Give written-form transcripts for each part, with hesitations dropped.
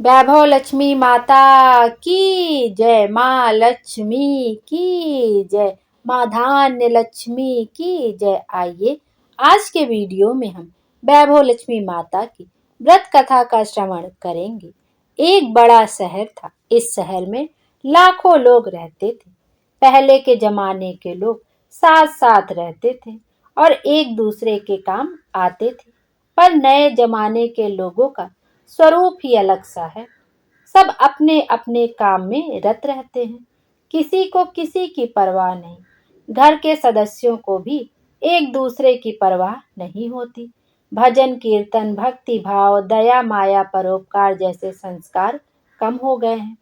वैभव लक्ष्मी माता की जय, माँ लक्ष्मी की जय, माँ धान्य लक्ष्मी की जय। आइए आज के वीडियो में हम वैभव लक्ष्मी माता की व्रत कथा का श्रवण करेंगे। एक बड़ा शहर था। इस शहर में लाखों लोग रहते थे। पहले के जमाने के लोग साथ साथ रहते थे और एक दूसरे के काम आते थे। पर नए जमाने के लोगों का स्वरूप ही अलग सा है। सब अपने अपने काम में रत रहते हैं। किसी को किसी की परवाह नहीं। घर के सदस्यों को भी एक दूसरे की परवाह नहीं होती। भजन कीर्तन, भक्ति भाव, दया माया, परोपकार जैसे संस्कार कम हो गए हैं।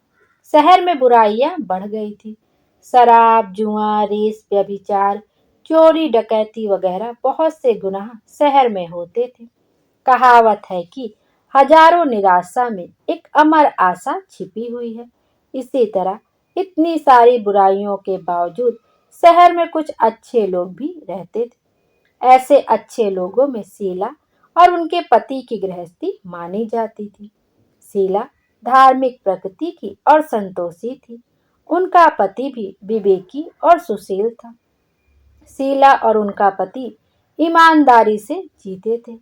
शहर में बुराइयां बढ़ गई थी। शराब, जुआ, रेस, व्यभिचार, चोरी, डकैती वगैरह बहुत से गुनाह शहर में होते थे। कहावत है कि हजारों निराशा में एक अमर आशा छिपी हुई है। इसी तरह इतनी सारी बुराइयों के बावजूद शहर में कुछ अच्छे लोग भी रहते थे। ऐसे अच्छे लोगों में शीला और उनके पति की गृहस्थी मानी जाती थी। शीला धार्मिक प्रकृति की और संतोषी थी। उनका पति भी विवेकी और सुशील था। शीला और उनका पति ईमानदारी से जीते थे।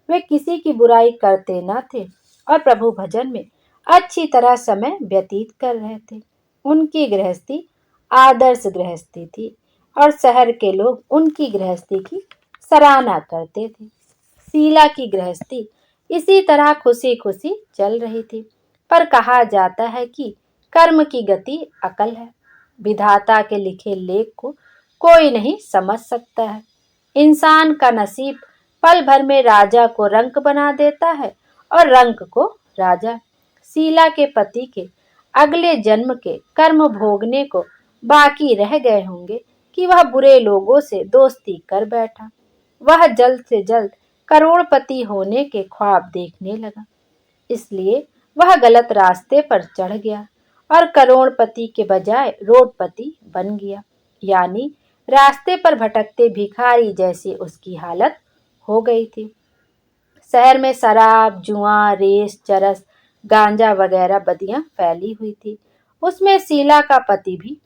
वे किसी की बुराई करते न थे और प्रभु भजन में अच्छी तरह समय व्यतीत कर रहे थे। उनकी गृहस्थी आदर्श गृहस्थी थी और शहर के लोग उनकी गृहस्थी की सराहना करते थे। शीला की गृहस्थी इसी तरह खुशी खुशी चल रही थी। पर कहा जाता है कि कर्म की गति अकल है। विधाता के लिखे लेख को कोई नहीं समझ सकता है। इंसान का नसीब पल भर में राजा को रंक बना देता है और रंक को राजा। शीला के पति के अगले जन्म के कर्म भोगने को बाकी रह गए होंगे कि वह बुरे लोगों से दोस्ती कर बैठा। वह जल्द से जल्द करोड़पति होने के ख्वाब देखने लगा। इसलिए वह गलत रास्ते पर चढ़ गया और करोड़पति के बजाय रोडपति बन गया। यानी रास्ते पर भटकते भिखारी जैसी उसकी हालत हो गई थी। शहर में शराब, जुआ, रेस, चरस, गांजा वगैरह बदियां फैली हुई थी। उसमें शीला का पति भी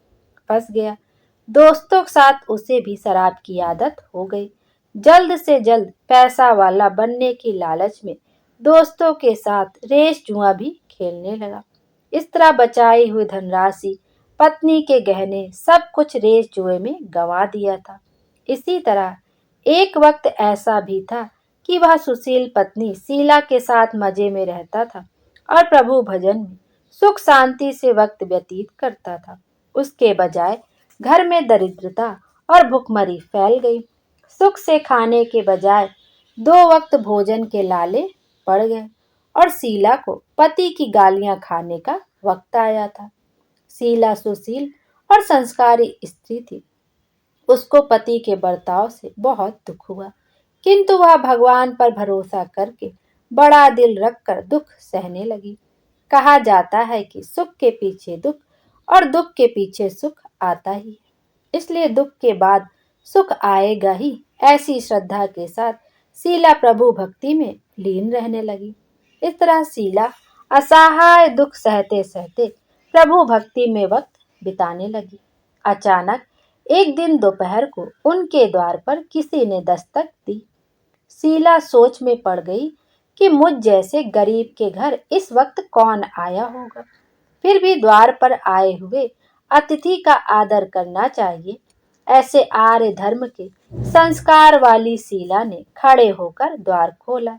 फंस गया। दोस्तों के साथ उसे भी शराब की आदत हो गई। जल्द से जल्द पैसा वाला बनने की लालच में दोस्तों के साथ रेस जुआ भी खेलने लगा। इस तरह बचाई हुई धनराशि, पत्नी के गहने, सब कुछ रेस जुए में गंवा दिया था। इसी तरह एक वक्त ऐसा भी था कि वह सुशील पत्नी शीला के साथ मजे में रहता था और प्रभु भजन में सुख शांति से वक्त व्यतीत करता था। उसके बजाय घर में दरिद्रता और भुखमरी फैल गई। सुख से खाने के बजाय दो वक्त भोजन के लाले पड़ गए और शीला को पति की गालियां खाने का वक्त आया था। शीला सुशील और संस्कारी स्त्री थी। उसको पति के बर्ताव से बहुत दुख हुआ, किंतु वह भगवान पर भरोसा करके बड़ा दिल रखकर दुख सहने लगी। कहा जाता है कि सुख के पीछे दुख और दुख के पीछे सुख आता ही है, इसलिए दुख के बाद सुख आएगा ही। ऐसी श्रद्धा के साथ शीला प्रभु भक्ति में लीन रहने लगी। इस तरह शीला असहाय दुख सहते सहते प्रभु भक्ति में वक्त बिताने लगी। अचानक एक दिन दोपहर को उनके द्वार पर किसी ने दस्तक दी। शीला सोच में पड़ गई कि मुझ जैसे गरीब के घर इस वक्त कौन आया होगा। फिर भी द्वार पर आए हुए अतिथि का आदर करना चाहिए। ऐसे आर्य धर्म के संस्कार वाली शीला ने खड़े होकर द्वार खोला।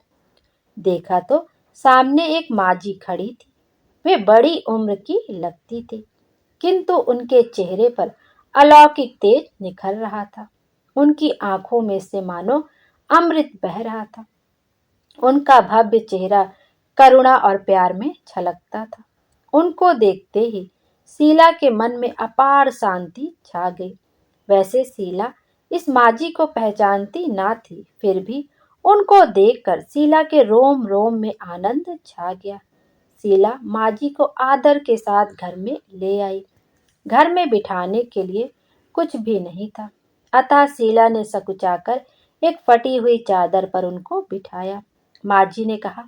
देखा तो सामने एक माजी खड़ी थी। वे बड़ी उम्र की लगती थी, किंतु उनके चेहरे पर अलौकिक तेज निखर रहा था। उनकी आंखों में से मानो अमृत बह रहा था। उनका भव्य चेहरा करुणा और प्यार में छलकता था। उनको देखते ही शीला के मन में अपार शांति छा गई। वैसे शीला इस माजी को पहचानती ना थी, फिर भी उनको देखकर शीला के रोम रोम में आनंद छा गया। शीला माजी को आदर के साथ घर में ले आई। घर में बिठाने के लिए कुछ भी नहीं था, अतः शीला ने सकुचाकर एक फटी हुई चादर पर उनको बिठाया। माँ जी ने कहा,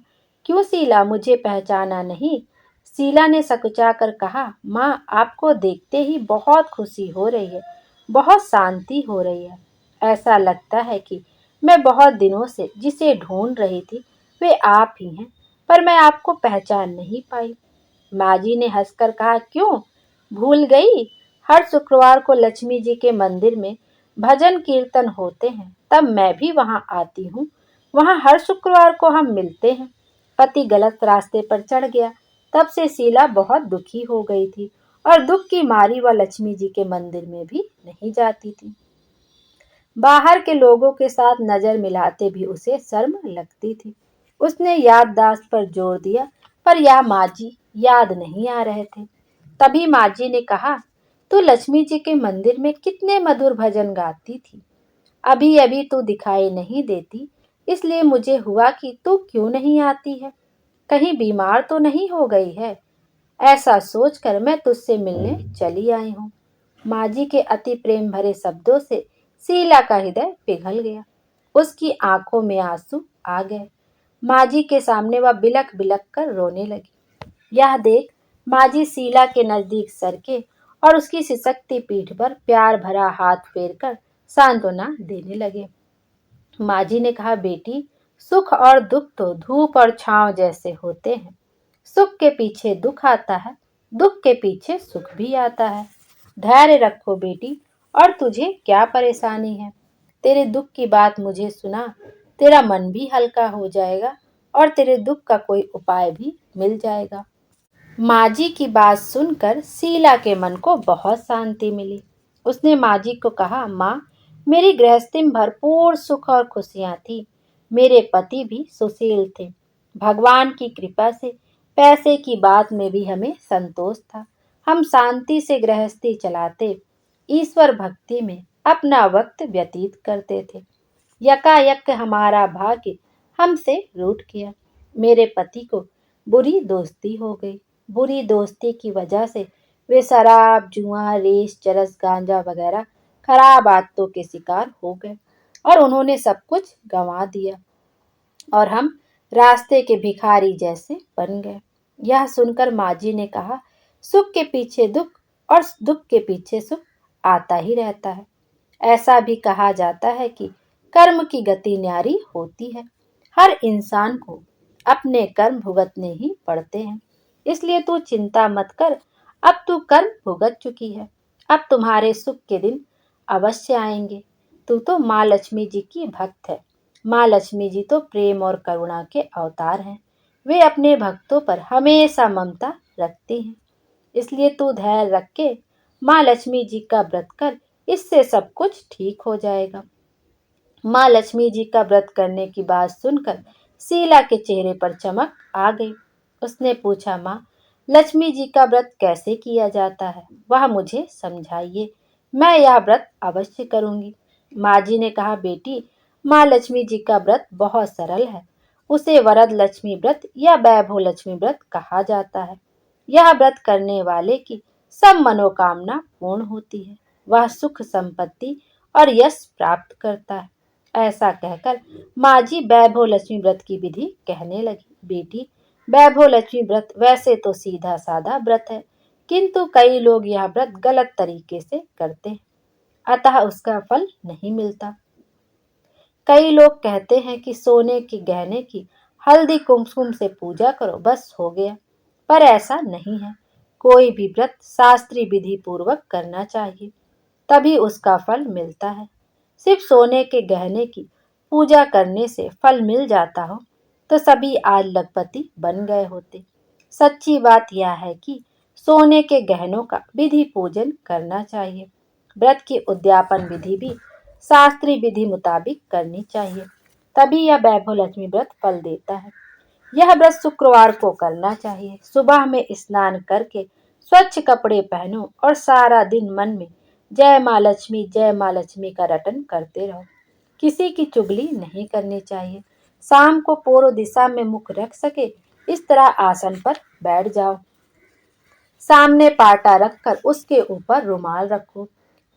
क्यों शीला, मुझे पहचाना नहीं? शीला ने सकुचा कर कहा, माँ आपको देखते ही बहुत खुशी हो रही है, बहुत शांति हो रही है। ऐसा लगता है कि मैं बहुत दिनों से जिसे ढूंढ रही थी वे आप ही हैं, पर मैं आपको पहचान नहीं पाई। माँ जी ने हंसकर कहा, क्यों भूल गई? हर शुक्रवार को लक्ष्मी जी के मंदिर में भजन कीर्तन होते हैं, तब मैं भी वहां आती हूँ। वहां हर शुक्रवार को हम मिलते हैं। पति गलत रास्ते पर चढ़ गया, तब से शीला बहुत दुखी हो गई थी और दुख की मारी वह लक्ष्मी जी के मंदिर में भी नहीं जाती थी। बाहर के लोगों के साथ नजर मिलाते भी उसे शर्म लगती थी। उसने याददाश्त पर जोर दिया, पर या माँ जी याद नहीं आ रहे थे। तभी माँ जी ने कहा, तू लक्ष्मी जी के मंदिर में कितने मधुर भजन गाती थी, अभी अभी तू दिखाई नहीं देती, इसलिए मुझे हुआ कि तू क्यों नहीं आती है, कहीं बीमार तो नहीं हो गई है। ऐसा सोचकर मैं तुझसे मिलने चली आई हूँ। माँ जी के अति प्रेम भरे शब्दों से शीला का हृदय पिघल गया। उसकी आंखों में आंसू आ गए। माँ जी के सामने वह बिलख बिलख कर रोने लगी। यह देख माँ जी शीला के नजदीक सरके और उसकी सिसकती पीठ पर प्यार भरा हाथ फेरकर सांत्वना देने लगे। माँ जी ने कहा, बेटी, सुख और दुख तो धूप और छांव जैसे होते हैं। सुख के पीछे दुख आता है, दुख के पीछे सुख भी आता है। धैर्य रखो बेटी। और तुझे क्या परेशानी है? तेरे दुख की बात मुझे सुना, तेरा मन भी हल्का हो जाएगा और तेरे दुख का कोई उपाय भी मिल जाएगा। माँ जी की बात सुनकर शीला के मन को बहुत शांति मिली। उसने माँ जी को कहा, माँ, मेरी गृहस्थी में भरपूर सुख और खुशियाँ थी। मेरे पति भी सुशील थे। भगवान की कृपा से पैसे की बात में भी हमें संतोष था। हम शांति से गृहस्थी चलाते, ईश्वर भक्ति में अपना वक्त व्यतीत करते थे। यकायक हमारा भाग्य हमसे रूठ गया। मेरे पति को बुरी दोस्ती हो गई। बुरी दोस्ती की वजह से वे शराब, जुआ, रेस, चरस, गांजा वगैरह खराब आदतों के शिकार हो गए और उन्होंने सब कुछ गंवा दिया और हम रास्ते के भिखारी जैसे बन गए। यह सुनकर माँ जी ने कहा, सुख के पीछे दुख और दुख के पीछे सुख आता ही रहता है। ऐसा भी कहा जाता है कि कर्म की गति न्यारी होती है। हर इंसान को अपने कर्म भुगतने ही पड़ते हैं। इसलिए तू चिंता मत कर, अब तू कर्म भुगत चुकी है। अब तुम्हारे सुख के दिन अवश्य आएंगे। तू तो माँ लक्ष्मी जी की भक्त है। माँ लक्ष्मी जी तो प्रेम और करुणा के अवतार हैं। वे अपने भक्तों पर हमेशा ममता रखती हैं। इसलिए तू धैर्य रख के माँ लक्ष्मी जी का व्रत कर, इससे सब कुछ ठीक हो जाएगा। माँ लक्ष्मी जी का व्रत करने की बात सुनकर शीला के चेहरे पर चमक आ गई। उसने पूछा, माँ, लक्ष्मी जी का व्रत कैसे किया जाता है, वह मुझे समझाइए। मैं यह व्रत अवश्य करूंगी। माँ जी ने कहा, बेटी, माँ लक्ष्मी जी का व्रत बहुत सरल है। उसे वरद लक्ष्मी व्रत या वैभव लक्ष्मी व्रत कहा जाता है। यह व्रत करने वाले की सब मनोकामना पूर्ण होती है। वह सुख, संपत्ति और यश प्राप्त करता है। ऐसा कहकर माँ जी वैभव लक्ष्मी व्रत की विधि कहने लगी। बेटी, वैभव लक्ष्मी व्रत वैसे तो सीधा साधा व्रत है, किंतु कई लोग यह व्रत गलत तरीके से करते हैं, अतः उसका फल नहीं मिलता। कई लोग कहते हैं कि सोने के गहने की हल्दी कुमकुम से पूजा करो, बस हो गया। पर ऐसा नहीं है। कोई भी व्रत शास्त्रीय विधि पूर्वक करना चाहिए, तभी उसका फल मिलता है। सिर्फ सोने के गहने की पूजा करने से फल मिल जाता हो तो सभी आज लखपति बन गए होते। सच्ची बात यह है कि सोने के गहनों का विधि पूजन करना चाहिए। व्रत की उद्यापन विधि भी शास्त्रीय विधि मुताबिक करनी चाहिए, तभी यह वैभव लक्ष्मी व्रत फल देता है। यह व्रत शुक्रवार को करना चाहिए। सुबह में स्नान करके स्वच्छ कपड़े पहनो और सारा दिन मन में जय माँ लक्ष्मी का रटन करते रहो। किसी की चुगली नहीं करनी चाहिए। शाम को पूर्व दिशा में मुख रख सके इस तरह आसन पर बैठ जाओ। सामने पाटा रखकर उसके ऊपर रुमाल रखो।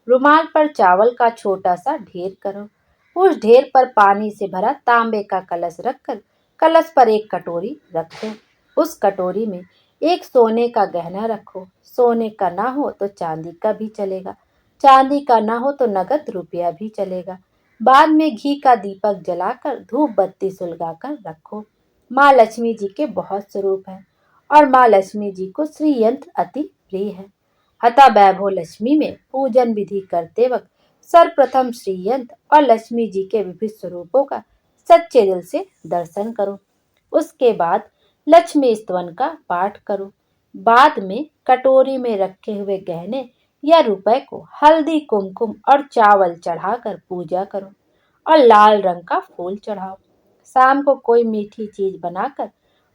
रुमाल पर चावल का छोटा सा ढेर करो। उस ढेर पर पानी से भरा तांबे का कलश रखकर कलश पर एक कटोरी रख दो। उस कटोरी में एक सोने का गहना रखो। सोने का ना हो तो चांदी का भी चलेगा। चांदी का ना हो तो नगद रुपया भी चलेगा। बाद में घी का दीपक जलाकर धूप बत्ती सुलगाकर रखो। माँ लक्ष्मी जी के बहुत स्वरूप हैं और माँ लक्ष्मी जी को श्री यंत्र अति प्रिय है। अतः वैभव लक्ष्मी में पूजन विधि करते वक्त सर्वप्रथम श्री यंत्र और लक्ष्मी जी के विभिन्न स्वरूपों का सच्चे दिल से दर्शन करो। उसके बाद लक्ष्मी स्तवन का पाठ करो। बाद में कटोरी में रखे हुए गहने या रुपए को हल्दी कुमकुम और चावल चढ़ाकर पूजा करो और लाल रंग का फूल चढ़ाओ। शाम को कोई मीठी चीज बनाकर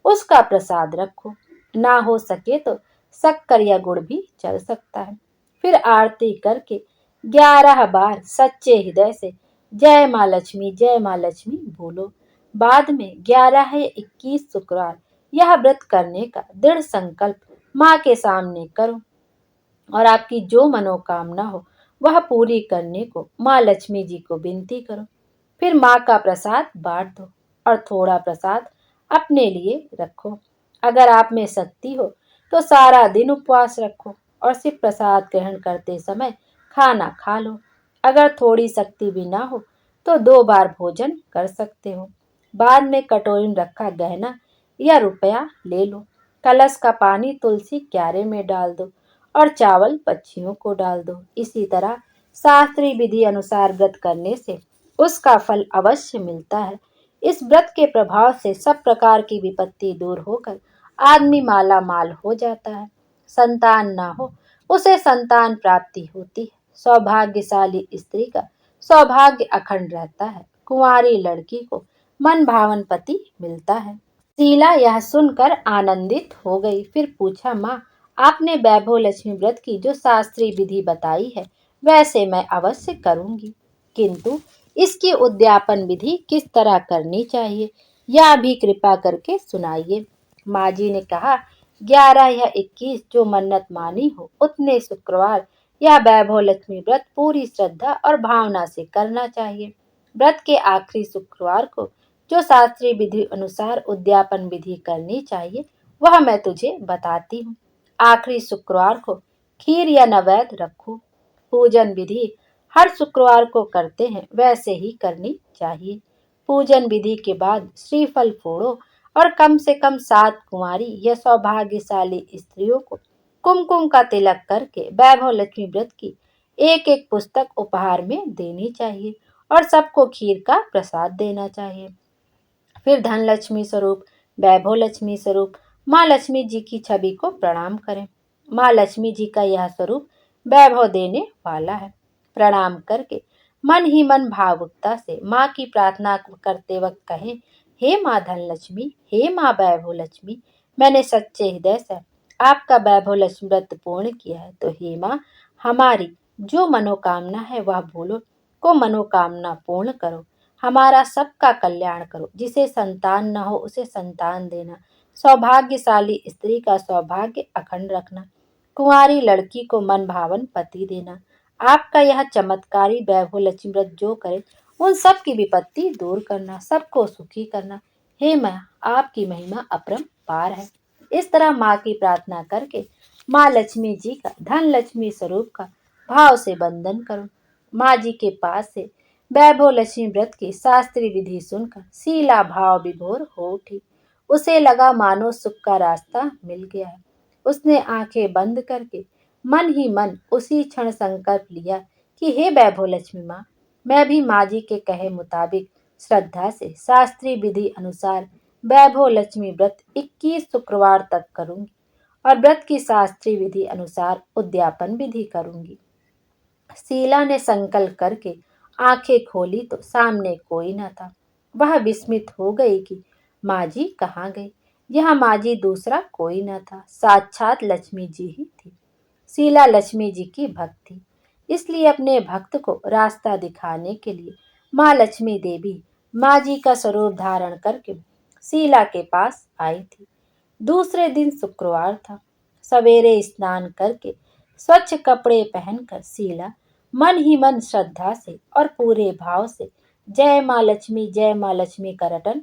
उसका प्रसाद रखो। ना हो सके तो शक्कर या गुड़ भी चल सकता है। फिर आरती करके 11 बार सच्चे हृदय से जय माँ लक्ष्मी बोलो। बाद में 11 या 21 शुक्रवार यह व्रत करने का दृढ़ संकल्प माँ के सामने करो और आपकी जो मनोकामना हो वह पूरी करने को माँ लक्ष्मी जी को विनती करो। फिर माँ का प्रसाद बांट दो और थोड़ा प्रसाद अपने लिए रखो। अगर आप में शक्ति हो तो सारा दिन उपवास रखो और सिर्फ प्रसाद ग्रहण करते समय खाना खा लो। अगर थोड़ी शक्ति भी ना हो तो 2 बार भोजन कर सकते हो। बाद में कटोरी में रखा गहना या रुपया ले लो। कलश का पानी तुलसी क्यारे में डाल दो और चावल पक्षियों को डाल दो। इसी तरह शास्त्रीय विधि अनुसार व्रत करने से उसका फल अवश्य मिलता है। इस व्रत के प्रभाव से सब प्रकार की विपत्ति दूर होकर आदमी माला माल हो जाता है। संतान ना हो उसे संतान प्राप्ति होती है। सौभाग्यशाली स्त्री का सौभाग्य अखंड रहता है। कुंवारी लड़की को मन भावन पति मिलता है। शीला यह सुनकर आनंदित हो गई। फिर पूछा, माँ आपने वैभव लक्ष्मी व्रत की जो शास्त्रीय विधि बताई है वैसे मैं अवश्य करूंगी, किंतु इसकी उद्यापन विधि किस तरह करनी चाहिए यह भी कृपा करके सुनाइए। माँ जी ने कहा, 11 या 21 जो मन्नत मानी हो उतने शुक्रवार या वैभव लक्ष्मी व्रत पूरी श्रद्धा और भावना से करना चाहिए। व्रत के आखिरी शुक्रवार को जो शास्त्रीय विधि अनुसार उद्यापन विधि करनी चाहिए वह मैं तुझे बताती हूँ। आखिरी शुक्रवार को खीर या नैवेद्य रखो। पूजन विधि हर शुक्रवार को करते हैं वैसे ही करनी चाहिए। पूजन विधि के बाद श्रीफल फोड़ो और कम से कम 7 कुंवारी या सौभाग्यशाली स्त्रियों को कुमकुम का तिलक करके वैभव लक्ष्मी व्रत की एक एक पुस्तक उपहार में देनी चाहिए और सबको खीर का प्रसाद देना चाहिए। फिर धन लक्ष्मी स्वरूप, वैभव लक्ष्मी स्वरूप माँ लक्ष्मी जी की छवि को प्रणाम करें। माँ लक्ष्मी जी का यह स्वरूप वैभव देने वाला है। प्रणाम करके मन ही मन भावुकता से माँ की प्रार्थना करते वक्त कहें, हे माँ धन लक्ष्मी, हे माँ वैभव लक्ष्मी, मैंने सच्चे हृदय से आपका वैभव लक्ष्मी व्रत पूर्ण किया है, तो हे माँ हमारी जो मनोकामना है वह बोलो को मनोकामना पूर्ण करो। हमारा सबका कल्याण करो। जिसे संतान न हो उसे संतान देना। सौभाग्यशाली स्त्री का सौभाग्य अखंड रखना। कुंवारी लड़की को मन भावन पति देना। आपका यह चमत्कारी वैभव लक्ष्मी व्रत जो करे उन सब की विपत्ति दूर करना, सबको सुखी करना। हे माँ आपकी महिमा अपरंपार है। इस तरह माँ की प्रार्थना करके माँ लक्ष्मी जी का धन लक्ष्मी स्वरूप का भाव से वंदन करो। माँ जी के पास से वैभव लक्ष्मी व्रत की शास्त्रीय विधि सुनकर शीला भाव विभोर हो उठी। उसे लगा मानो सुख का रास्ता मिल गया है। उसने आंखें बंद करके मन ही मन उसी क्षण संकल्प लिया कि हे वैभव लक्ष्मी माँ, मैं भी माँ जी के कहे मुताबिक श्रद्धा से शास्त्रीय विधि अनुसार वैभव लक्ष्मी व्रत 21 शुक्रवार तक करूंगी और व्रत की शास्त्रीय विधि अनुसार उद्यापन विधि करूंगी। शीला ने संकल्प करके आंखें खोली तो सामने कोई न था। वह विस्मित हो गई कि माँ जी कहाँ गई। यह माँ जी दूसरा कोई न था, साक्षात लक्ष्मी जी ही थी। शीला लक्ष्मी जी की भक्त थी, इसलिए अपने भक्त को रास्ता दिखाने के लिए माँ लक्ष्मी देवी माँ जी का स्वरूप धारण करके शीला के पास आई थी। दूसरे दिन शुक्रवार था। सवेरे स्नान करके स्वच्छ कपड़े पहनकर शीला मन ही मन श्रद्धा से और पूरे भाव से जय माँ लक्ष्मी का रटन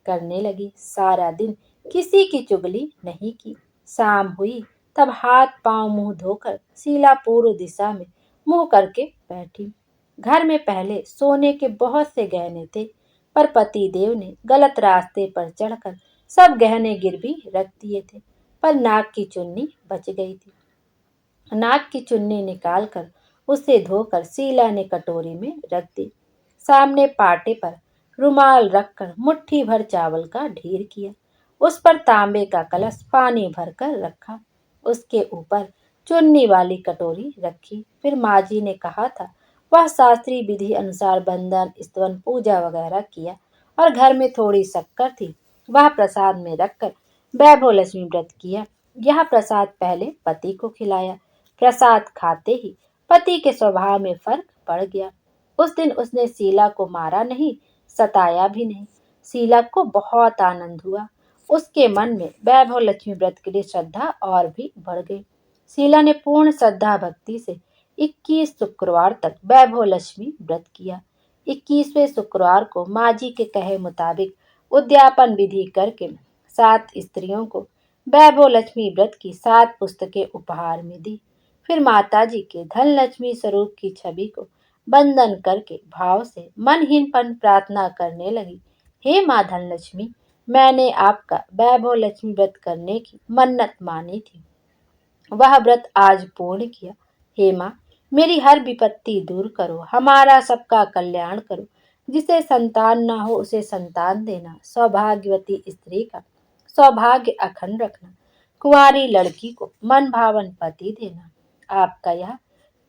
करने लगी। सारा दिन किसी की चुगली नहीं की। शाम हुई तब हाथ पांव मुंह धोकर शीला पूर्व दिशा में मुंह करके बैठी। घर में पहले सोने के बहुत से गहने थे, पर पति देव ने गलत रास्ते पर चढ़कर सब गहने गिरवी रख दिए थे। पर नाक की चुन्नी बच गई थी। नाक की चुन्नी निकालकर उसे धोकर शीला ने कटोरी में रख दी। सामने पाटे पर रुमाल रखकर मुट्ठी भर चावल का ढेर किया। उस पर तांबे का कलश पानी भरकर रखा। उसके ऊपर चुन्नी वाली कटोरी रखी। फिर माँ जी ने कहा था, वह शास्त्रीय विधि अनुसार बंदन स्तवन पूजा वगैरह किया और घर में थोड़ी शक्कर थी, वह प्रसाद में रखकर वैभव लक्ष्मी व्रत किया। यह प्रसाद पहले पति को खिलाया। प्रसाद खाते ही पति के स्वभाव में फर्क पड़ गया। उस दिन उसने शीला को मारा नहीं, सताया भी नहीं। शीला को बहुत आनंद हुआ। उसके मन में वैभव लक्ष्मी व्रत के लिए श्रद्धा और भी बढ़ गई। शीला ने पूर्ण श्रद्धा भक्ति से 21 शुक्रवार तक वैभव लक्ष्मी व्रत किया। 21वें शुक्रवार को माँ जी के कहे मुताबिक उद्यापन विधि करके 7 स्त्रियों को वैभव लक्ष्मी व्रत की 7 पुस्तकें उपहार में दी। फिर माताजी के धन लक्ष्मी स्वरूप की छवि को वंदन करके भाव से मनहीनपन प्रार्थना करने लगी। हे माँ धन लक्ष्मी, मैंने आपका वैभव लक्ष्मी व्रत करने की मन्नत मानी थी, वह व्रत आज पूर्ण किया। हे माँ, मेरी हर विपत्ति दूर करो, हमारा सबका कल्याण करो। जिसे संतान ना हो उसे संतान देना, सौभाग्यवती स्त्री का सौभाग्य अखंड रखना, कुंवारी लड़की को मन भावन पति देना। आपका यह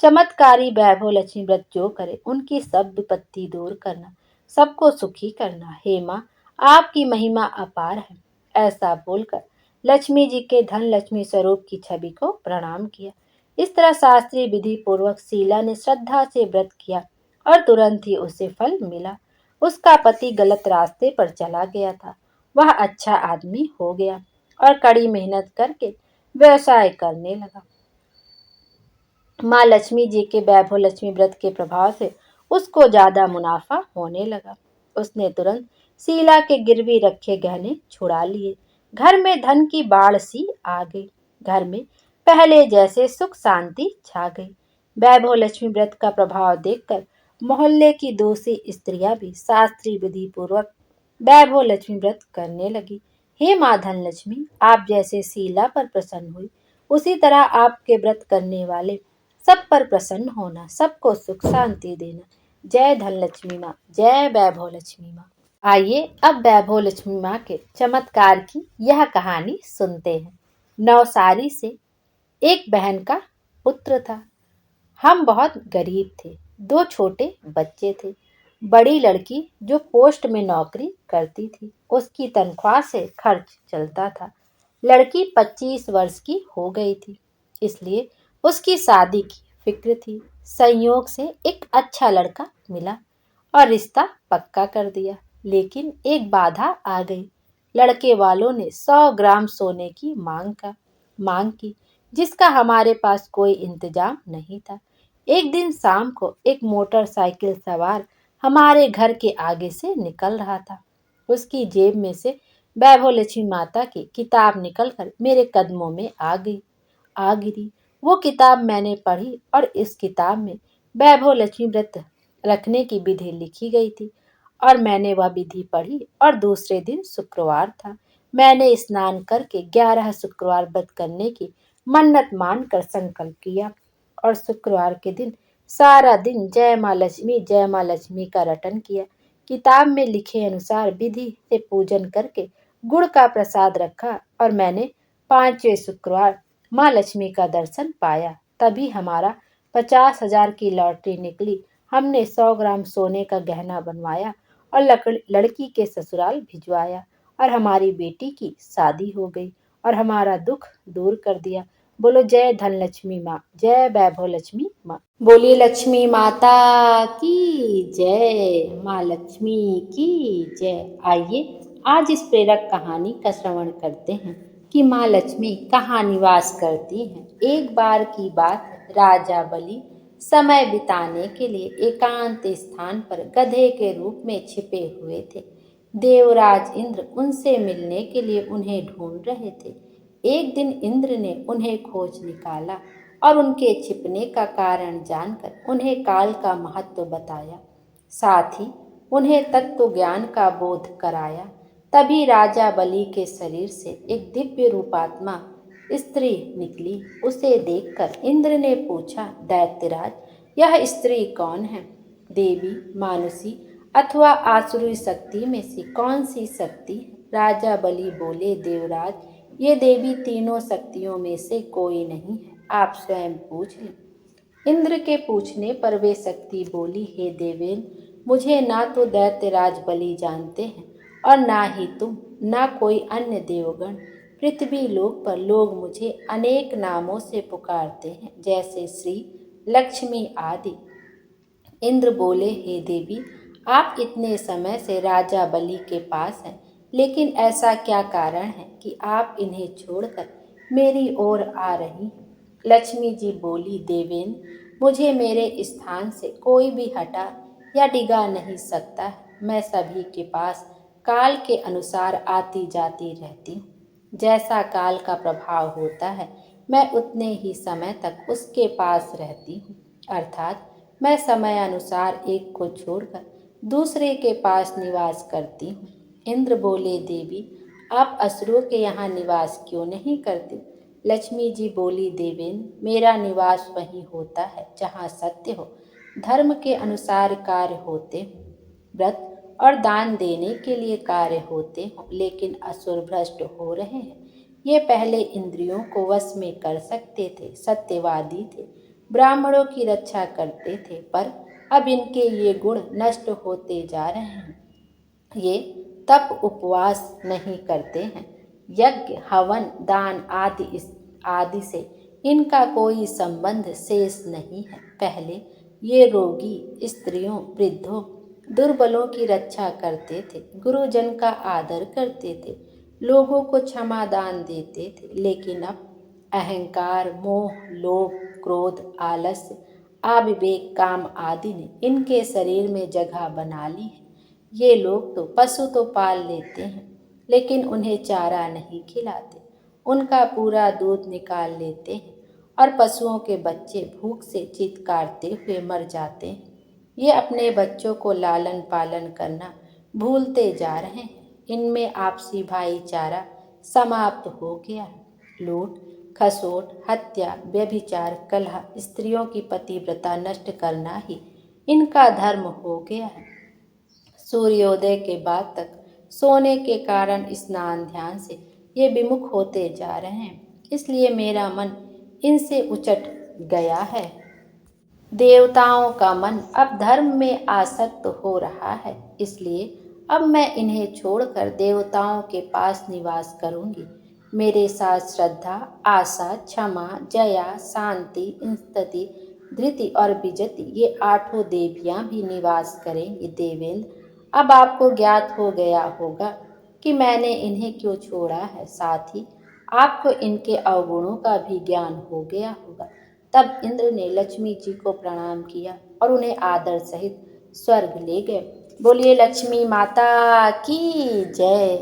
चमत्कारी वैभव लक्ष्मी व्रत जो करे उनकी सब विपत्ति दूर करना, सबको सुखी करना। हे माँ, आपकी महिमा अपार है। ऐसा बोलकर लक्ष्मी जी के धन लक्ष्मी स्वरूप की छवि को प्रणाम किया। इस तरह शास्त्रीय विधि पूर्वक शीला ने श्रद्धा से व्रत किया और तुरंत ही उसे फल मिला। उसका पति गलत रास्ते पर चला गया था, वह अच्छा आदमी हो गया और कड़ी मेहनत करके व्यवसाय करने लगा। माँ लक्ष्मी जी के वैभव लक्ष्मी व्रत के प्रभाव से उसको ज्यादा मुनाफा होने लगा। उसने तुरंत शीला के गिरवी रखे गहने छुड़ा लिए। घर में धन की बाढ़ सी आ गई। घर में पहले जैसे सुख शांति छा गई। वैभव लक्ष्मी व्रत का प्रभाव देखकर मोहल्ले की दूसरी स्त्रियां भी शास्त्रीय विधि पूर्वक वैभव लक्ष्मी व्रत करने लगी। हे माँ धन लक्ष्मी, आप जैसे शीला पर प्रसन्न हुई, उसी तरह आपके व्रत करने वाले सब पर प्रसन्न होना, सबको सुख शांति देना। जय धन लक्ष्मी माँ, जय वैभव लक्ष्मी माँ। आइए अब वैभव लक्ष्मी माँ के चमत्कार की यह कहानी सुनते हैं। नवसारी से एक बहन का पुत्र था। हम बहुत गरीब थे। 2 छोटे बच्चे थे। बड़ी लड़की जो पोस्ट में नौकरी करती थी, उसकी तनख्वाह से खर्च चलता था। लड़की 25 वर्ष की हो गई थी, इसलिए उसकी शादी की फिक्र थी। संयोग से एक अच्छा लड़का मिला और रिश्ता पक्का कर दिया। लेकिन एक बाधा आ गई। लड़के वालों ने 100 ग्राम सोने की मांग की, जिसका हमारे पास कोई इंतजाम नहीं था। एक दिन शाम को एक मोटरसाइकिल सवार हमारे घर के आगे से निकल रहा था। उसकी जेब में से वैभव लक्ष्मी माता की किताब निकलकर मेरे कदमों में आ गिरी। वो किताब मैंने पढ़ी और इस किताब में वैभव लक्ष्मी व्रत रखने की विधि लिखी गई थी और मैंने वह विधि पढ़ी और दूसरे दिन शुक्रवार था। मैंने स्नान करके 11 शुक्रवार व्रत करने की मन्नत मानकर संकल्प किया और शुक्रवार के दिन सारा दिन जय माँ लक्ष्मी का रटन किया। किताब में लिखे अनुसार विधि से पूजन करके गुड़ का प्रसाद रखा और मैंने 5वें शुक्रवार माँ लक्ष्मी का दर्शन पाया। तभी हमारा 50,000 की लॉटरी निकली। हमने 100 ग्राम सोने का गहना बनवाया और लड़की के ससुराल भिजवाया और हमारी बेटी की शादी हो गई और हमारा दुख दूर कर दिया। बोलो जय धन लक्ष्मी माँ, जय वैभव लक्ष्मी माँ। बोलिए लक्ष्मी माता की जय, माँ लक्ष्मी की जय। आइए आज इस प्रेरक कहानी का श्रवण करते हैं कि माँ लक्ष्मी कहाँ निवास करती हैं। एक बार की बात, राजा बलि समय बिताने के लिए एकांत स्थान पर गधे के रूप में छिपे हुए थे। देवराज इंद्र उनसे मिलने के लिए उन्हें ढूंढ रहे थे। एक दिन इंद्र ने उन्हें खोज निकाला और उनके छिपने का कारण जानकर उन्हें काल का महत्व बताया। साथ ही उन्हें तत्व ज्ञान का बोध कराया। तभी राजा बलि के शरीर से एक दिव्य रूपात्मा स्त्री निकली। उसे देखकर इंद्र ने पूछा, दैत्यराज, यह स्त्री कौन है? देवी, मानुषी अथवा आसुरी शक्ति में से कौन सी शक्ति है? राजा बलि बोले, देवराज, ये देवी तीनों शक्तियों में से कोई नहीं है, आप स्वयं पूछ लें। इंद्र के पूछने पर वे शक्ति बोली, हे देवेंद्र, मुझे ना तो दैत्यराज बलि जानते हैं और ना ही तुम, ना कोई अन्य देवगण। पृथ्वी लोक पर लोग मुझे अनेक नामों से पुकारते हैं, जैसे श्री, लक्ष्मी आदि। इंद्र बोले, हे देवी, आप इतने समय से राजा बलि के पास हैं, लेकिन ऐसा क्या कारण है कि आप इन्हें छोड़कर मेरी ओर आ रही हैं? लक्ष्मी जी बोली, देवेंद्र, मुझे मेरे स्थान से कोई भी हटा या डिगा नहीं सकता है। मैं सभी के पास काल के अनुसार आती जाती रहती हूँ। जैसा काल का प्रभाव होता है, मैं उतने ही समय तक उसके पास रहती हूँ। अर्थात मैं समय अनुसार एक को छोड़कर दूसरे के पास निवास करती हूँ। इंद्र बोले, देवी, आप असुरों के यहाँ निवास क्यों नहीं करते? लक्ष्मी जी बोली, देवेंद्र, मेरा निवास वहीं होता है जहाँ सत्य हो, धर्म के अनुसार कार्य होते हों, व्रत और दान देने के लिए कार्य होते हों, लेकिन असुर भ्रष्ट हो रहे हैं। ये पहले इंद्रियों को वश में कर सकते थे, सत्यवादी थे, ब्राह्मणों की रक्षा करते थे, पर अब इनके ये गुण नष्ट होते जा रहे हैं। ये तप उपवास नहीं करते हैं, यज्ञ हवन दान आदि से इनका कोई संबंध शेष नहीं है। पहले ये रोगी, स्त्रियों, वृद्धों, दुर्बलों की रक्षा करते थे, गुरुजन का आदर करते थे, लोगों को क्षमा दान देते थे, लेकिन अब अहंकार, मोह, लोभ, क्रोध, आलस्य, अविवेक, काम आदि ने इनके शरीर में जगह बना ली है। ये लोग तो पशु तो पाल लेते हैं, लेकिन उन्हें चारा नहीं खिलाते, उनका पूरा दूध निकाल लेते हैं और पशुओं के बच्चे भूख से चीत्कारते हुए मर जाते हैं। ये अपने बच्चों को लालन पालन करना भूलते जा रहे हैं। इनमें आपसी भाईचारा समाप्त हो गया है। लूट, खसोट, हत्या, व्यभिचार, कलह, स्त्रियों की पतिव्रता नष्ट करना ही इनका धर्म हो गया है। सूर्योदय के बाद तक सोने के कारण स्नान ध्यान से ये विमुख होते जा रहे हैं, इसलिए मेरा मन इनसे उचट गया है। देवताओं का मन अब धर्म में आसक्त हो रहा है, इसलिए अब मैं इन्हें छोड़कर देवताओं के पास निवास करूंगी। मेरे साथ श्रद्धा, आशा, क्षमा, जया, शांति, स्तुति, धृति और विजति ये आठों देवियां भी निवास करेंगी। देवेंद्र, अब आपको ज्ञात हो गया होगा कि मैंने इन्हें क्यों छोड़ा है, साथ ही आपको इनके अवगुणों का भी ज्ञान हो गया होगा। तब इंद्र ने लक्ष्मी जी को प्रणाम किया और उन्हें आदर सहित स्वर्ग ले गए। बोलिए लक्ष्मी माता की जय।